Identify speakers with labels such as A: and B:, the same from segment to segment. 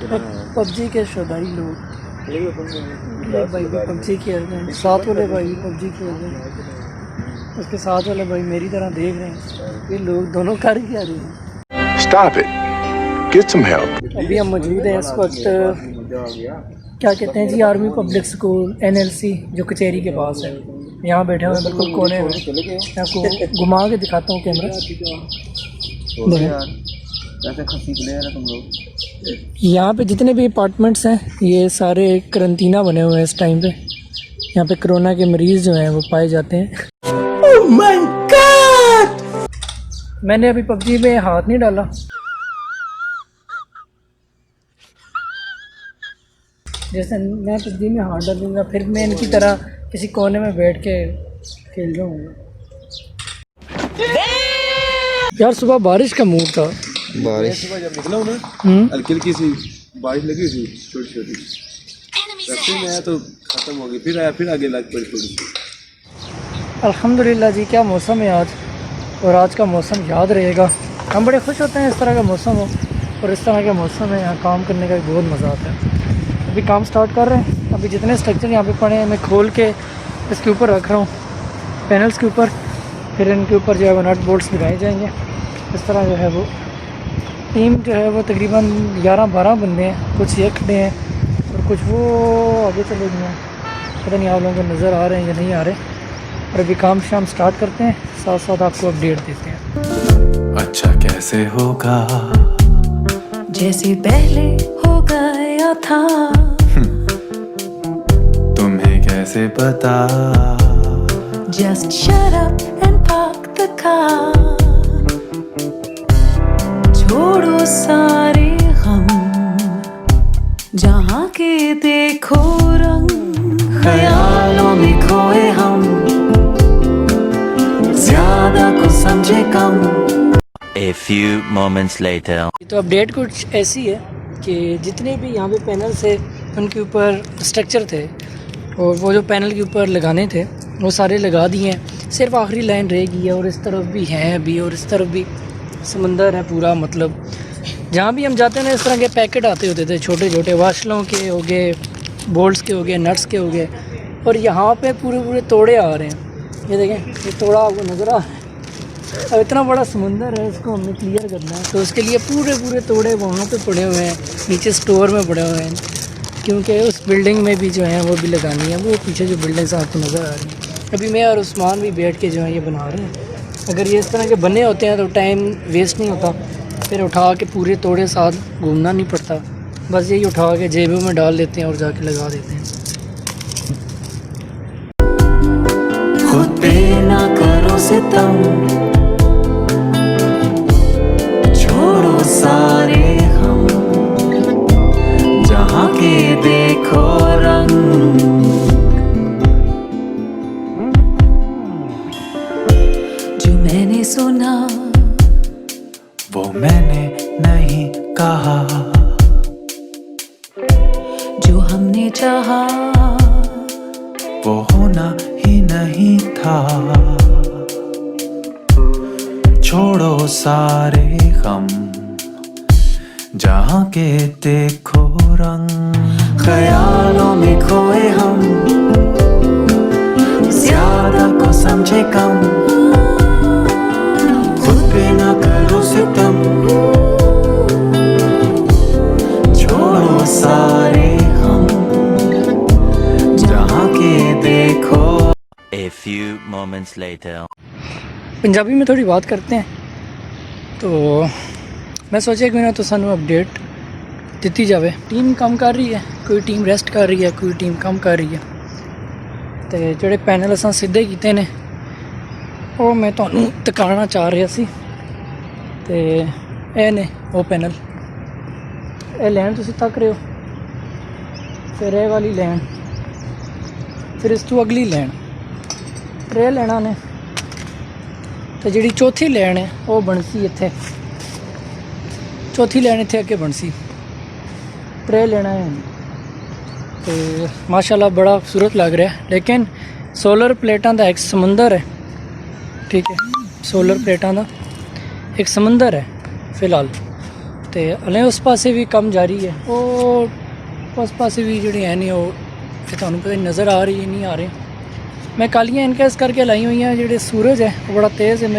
A: PUBG के शौदाई लोग, ये भाई भी पबजी खेल रहे हैं, साथ वाले भाई भी पबजी खेल रहे हैं, उसके साथ वाले भाई मेरी तरह देख रहे हैं। ये लोग दोनों कर क्या रहे हैं।
B: Stop it. Get some help.
A: अभी हम मौजूद हैं इस वक्त, क्या कहते हैं जी, आर्मी पब्लिक स्कूल NLC जो कचहरी के पास है। यहाँ बैठे हुए बिल्कुल कोने में, मैं आपको घुमा के दिखाता हूँ कैमरा। यहाँ पे जितने भी अपार्टमेंट्स हैं ये सारे करंटीना बने हुए हैं इस टाइम पे। यहाँ पे कोरोना के मरीज जो हैं वो पाए जाते हैं। Oh my God! मैंने अभी पबजी में हाथ नहीं डाला, जैसे मैं पबजी में हाथ डालूंगा फिर मैं इनकी तरह किसी कोने में बैठ के खेल जाऊँगा। यार सुबह बारिश का मूड था,
C: बारिश सुबह जब निकला हूँ ना, हल्की हल्की सी बारिश लगी थी छोटी छोटी, फिर मैं आया तो खत्म हो गई, फिर आया फिर आगे लग पड़ी थोड़ी सी।
A: अल्हम्दुलिल्लाह जी, क्या मौसम है आज, और आज का मौसम याद रहेगा। हम बड़े खुश होते हैं इस तरह का मौसम हो, और इस तरह का मौसम है यहाँ काम करने का बहुत मज़ा आता है। अभी काम स्टार्ट कर रहे हैं। अभी जितने स्ट्रक्चर यहाँ पे पड़े हैं मैं खोल के इसके ऊपर रख रहा हूँ, पैनल्स के ऊपर, फिर इनके ऊपर जो है वो नट बोल्ट्स लगाए जाएंगे। इस तरह जो है वो टीम जो है वो तकरीबन 11-12 बंदे हैं, कुछ ये खड़े हैं और कुछ वो आगे चले गए हैं। पता नहीं आप लोगों को नज़र आ रहे हैं या नहीं आ रहे। और अभी काम शाम स्टार्ट करते हैं, साथ साथ आपको अपडेट देते हैं।
D: अच्छा कैसे होगा
E: जैसे पहले हो गया था,
D: तुम्हें कैसे पता,
E: just shut up and park the car, छोड़ो सारे गम, जहाँ के देखो रंग, ख्यालों में खोए हम, ज्यादा को समझे कम।
F: A few moments later.
A: तो अपडेट कुछ ऐसी है कि जितने भी यहाँ पे पैनल्स है उनके ऊपर स्ट्रक्चर थे और वो जो पैनल के ऊपर लगाने थे वो सारे लगा दिए हैं, सिर्फ आखिरी लाइन रहेगी है। और इस तरफ भी हैं अभी, और इस तरफ भी समंदर है पूरा। मतलब जहाँ भी हम जाते हैं ना इस तरह के पैकेट आते होते थे, छोटे छोटे वाशलों के हो गए, बोल्ट्स के हो गए, नट्स के हो गए, और यहाँ पे पूरे पूरे तोड़े आ रहे हैं। ये देखें, ये तोड़ा आपको नज़र आ रहा है। अब इतना बड़ा समुंदर है, इसको हमें क्लियर करना है, तो उसके लिए पूरे पूरे तोड़े वहाँ पे पड़े हुए हैं, नीचे स्टोर में पड़े हुए हैं, क्योंकि उस बिल्डिंग में भी जो है वो भी लगानी है। वो पीछे जो बिल्डिंग्स आपको नज़र आ रही हैं, अभी मैं और उस्मान भी बैठ के जो है ये बना रहे हैं। अगर ये इस तरह के बने होते हैं तो टाइम वेस्ट नहीं होता, फिर उठा के पूरे तोड़े साथ घूमना नहीं पड़ता, बस यही उठा के जेबों में डाल देते हैं और जाके लगा देते हैं।
E: खुद पे ना करो सितम, छोड़ो सारे हम, जहाँ के देखो रंग, जो मैंने सुना
D: वो मैंने नहीं कहा,
E: जो हमने चाहा
D: वो होना ही नहीं था, छोड़ो सारे गम, जहाँ के देखो रंग,
E: ख्यालों में खोए हम, ज्यादा को समझे कम, खुद पे ना करो सितम, छोड़ो सारे हम, जहाँ के देखो।
F: A few moments later.
A: Punjabi में थोड़ी बात करते हैं, तो मैं सोचा कि ना तो सानू अपडेट दी जाए। टीम काम कर रही है, कोई टीम रेस्ट कर रही है, कोई टीम काम कर रही है। तो जोड़े पैनल असां सीधे कीते ने वो मैं तुहानू दिखाना चाह रहा सी। तो ये ने वो पैनल, ये लैन तुसीं तक रहे हो, फिर ये वाली लैन, फिर इस तू अगली लैन, ट्रे लैना ने, तो जी चौथी लैन है वो बनसी इत्थे, चौथी लैन इत्थे अगे बनसी, ट्रे लेना है। तो माशाल्लाह बड़ा खूबसूरत लग रहा है, लेकिन सोलर प्लेटां दा एक समुंदर है, ठीक है, सोलर प्लेटां दा एक समुंदर है फ़िलहाल। तो हलें उस पासे भी कम जारी है। और उस पासे भी जी है नहीं वो थानू पता नज़र आ रही है नहीं आ रहे। मैं कालियाँ इनका इस करके लाई हुई हैं, जो सूरज है वो बड़ा तेज़ है,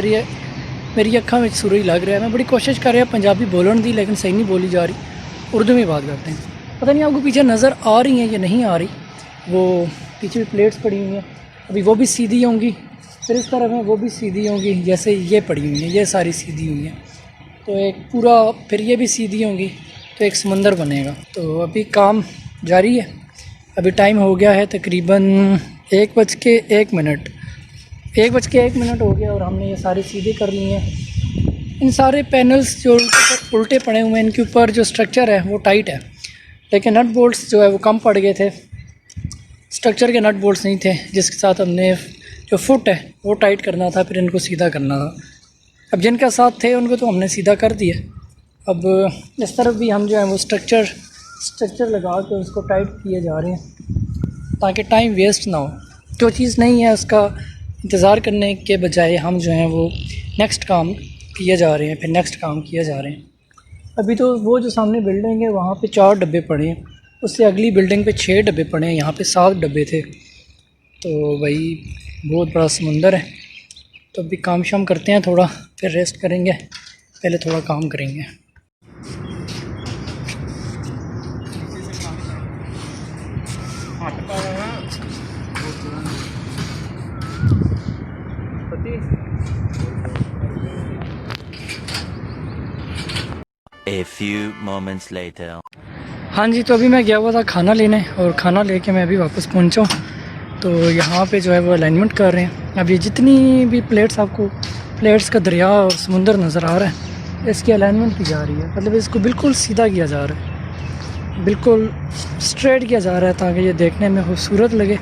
A: मेरी अक्खां में सूरज लग रहा है। मैं बड़ी कोशिश कर रहा पंजाबी बोलने की, लेकिन सही नहीं बोली जा रही, उर्दू में बात करते हैं। पता नहीं आपको पीछे नज़र आ रही हैं या नहीं आ रही, वो पीछे भी प्लेट्स पड़ी हुई हैं, अभी वो भी सीधी होंगी, फिर इस तरफ है वो भी सीधी होंगी, जैसे ये पड़ी हुई हैं, ये सारी सीधी हुई हैं, तो एक पूरा फिर ये भी सीधी होंगी, तो एक समंदर बनेगा। तो अभी काम जारी है। अभी टाइम हो गया है तकरीबन 1:01। 1:01 हो गया और हमने ये सारे सीधे कर लिए हैं। इन सारे पैनल्स जो उल्टे पड़े हुए हैं, इनके ऊपर जो स्ट्रक्चर है वो टाइट है, लेकिन नट बोल्ट्स जो है वो कम पड़ गए थे। स्ट्रक्चर के नट बोल्ट्स नहीं थे, जिसके साथ हमने जो फुट है वो टाइट करना था, फिर इनको सीधा करना था। अब जिनका साथ थे उनको तो हमने सीधा कर दिया। अब इस तरफ भी हम जो है वो स्ट्रक्चर लगा के उसको टाइट किए जा रहे हैं, ताकि टाइम वेस्ट ना हो। जो चीज़ नहीं है उसका इंतज़ार करने के बजाय हम जो हैं वो नेक्स्ट काम किए जा रहे हैं, फिर नेक्स्ट काम किए जा रहे हैं। अभी तो वो जो सामने बिल्डिंग है वहाँ पे 4 डब्बे पड़े हैं, उससे अगली बिल्डिंग पे 6 डब्बे पड़े हैं, यहाँ पे 7 डब्बे थे। तो भाई बहुत बड़ा समुंदर है। तो अभी काम शाम करते हैं थोड़ा, फिर रेस्ट करेंगे, पहले थोड़ा काम करेंगे।
F: A few moments later.
A: हाँ जी, तो अभी मैं गया हुआ था खाना लेने, और खाना लेके मैं अभी वापस पहुंचा हूँ। तो यहाँ पे जो है वो अलाइनमेंट कर रहे हैं। अब ये जितनी भी प्लेट्स आपको प्लेट्स का दरिया और समुंदर नज़र आ रहा है, इसकी अलाइनमेंट की जा रही है। मतलब इसको बिल्कुल सीधा किया जा रहा है, बिल्कुल स्ट्रेट किया जा रहा है, ताकि ये देखने में खूबसूरत लगे।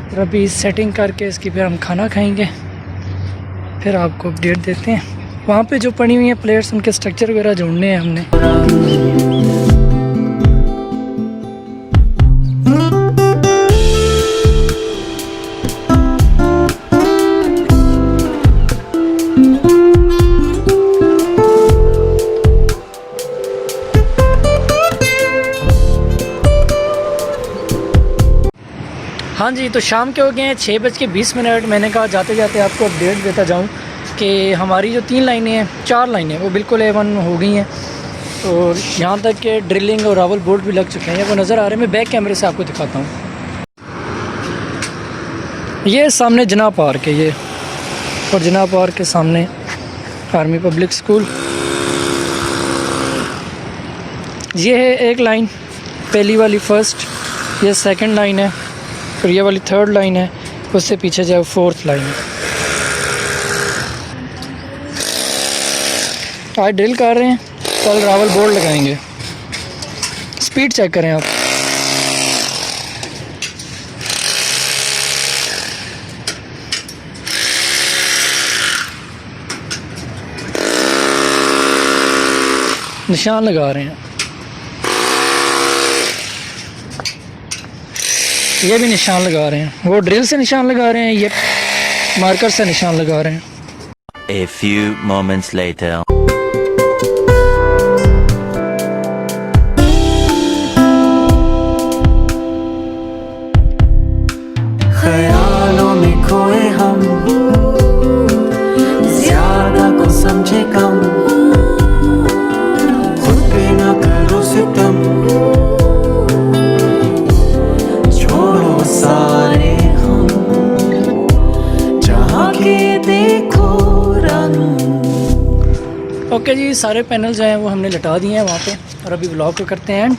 A: और अभी सेटिंग करके इसकी फिर हम खाना खाएँगे, फिर आपको अपडेट देते हैं। वहाँ पे जो पड़ी हुई हैं प्लेट्स, उनके स्ट्रक्चर वगैरह जोड़ने हैं हमने। हाँ जी, तो शाम के हो गए हैं 6:20। मैंने कहा जाते जाते आपको अपडेट देता जाऊँ कि हमारी जो 3 लाइनें हैं, 4 लाइनें वो बिल्कुल A1 हो गई हैं। और यहाँ तक कि ड्रिलिंग और रावल बोल्ट भी लग चुके हैं, वो नज़र आ रहे हैं। मैं बैक कैमरे से आपको दिखाता हूँ। ये सामने जना पार्क है ये, और जना पार्क के सामने आर्मी पब्लिक स्कूल। ये है एक लाइन, पहली वाली फर्स्ट, ये सेकंड लाइन है, फिर ये वाली 3rd लाइन है, उससे पीछे जो है 4th लाइन है। आज ड्रिल कर रहे हैं, कल रावल बोर्ड लगाएंगे। स्पीड चेक करें आप। निशान लगा रहे हैं, ये भी निशान लगा रहे हैं। वो ड्रिल से निशान लगा रहे हैं, ये मार्कर से निशान लगा रहे हैं।
F: A few moments later.
D: ख्यालों में खोए हम, ज्यादा को समझे कम, खुद पे ना करो सितम, छोड़ो सारे हम, जहाँ के देखो रंग।
A: ओके जी, सारे पैनल जो हैं वो हमने लटा दिए हैं वहाँ पे, और अभी व्लॉग को करते हैं एंड।